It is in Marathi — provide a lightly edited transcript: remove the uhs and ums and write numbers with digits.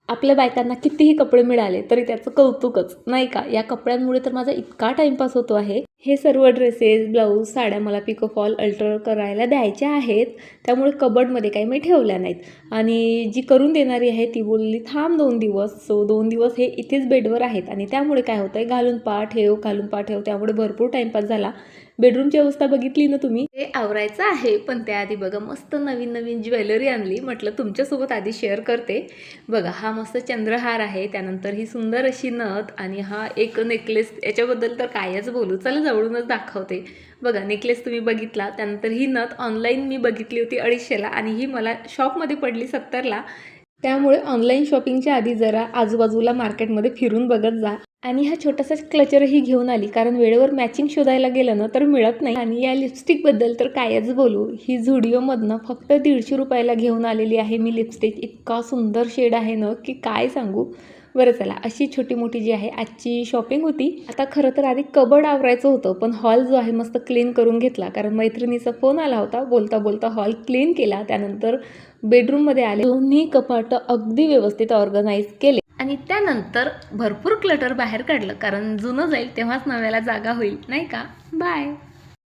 आपल्या बायकांना कितीही कपडे मिळाले तरी त्याचं कौतुकच, नाही का? या कपड्यांमुळे तर माझा इतका टाईमपास होतो आहे. हे सर्व ड्रेसेस, ब्लाऊज, साड्या मला पिको फॉल, अल्टर करायला द्यायच्या आहेत. त्यामुळे कबर्डमध्ये काही मी ठेवल्या नाहीत आणि जी करून देणारी आहे ती बोलली थांब 2 दिवस. सो 2 दिवस हे इथेच बेडवर आहेत आणि त्यामुळे काय होतं आहे, घालून पहा ठेव, घालून पहा ठेव. त्यामुळे भरपूर टाईमपास झाला. बेडरूमची अवस्था बघितली ना तुम्ही? ते आवरायचं आहे, पण त्याआधी बघा मस्त नवीन नवीन ज्वेलरी आणली. म्हटलं तुमच्यासोबत आधी शेअर करते. बघा हा मस्त चंद्रहार आहे, त्यानंतर ही सुंदर अशी नथ आणि हा एक नेकलेस. याच्याबद्दल तर कायच बोलू, चला जवळूनच दाखवते. बघा नेकलेस तुम्ही बघितला, त्यानंतर ही नथ ऑनलाईन मी बघितली होती 250ला आणि ही मला शॉपमध्ये पडली 70ला. त्यामुळे ऑनलाईन शॉपिंगच्या आधी जरा आजूबाजूला मार्केटमध्ये फिरून बघत जा. आणि हा छोटासा क्लचरही घेऊन आली, कारण वेळेवर मॅचिंग शोधायला गेलं ना तर मिळत नाही. आणि या लिपस्टिकबद्दल तर कायच बोलू, ही झुडिओमधनं फक्त 150 रुपयाला घेऊन आलेली आहे मी लिपस्टिक. इतका सुंदर शेड आहे ना की काय सांगू. बरं चला, अशी छोटी मोठी जी आहे आजची शॉपिंग होती. आता खरं तर आधी कबर्ड आवरायचं होतं, पण हॉल जो आहे मस्त क्लीन करून घेतला, कारण मैत्रिणीचा फोन आला होता. बोलता बोलता हॉल क्लीन केला. त्यानंतर बेडरूममध्ये आले, दोन्ही कपाटं अगदी व्यवस्थित ऑर्गनाईज केले आणि त्यानंतर भरपूर क्लटर बाहेर काढलं, कारण जुनं जाईल तेव्हाच नव्याला जागा होईल, नाही का? बाय.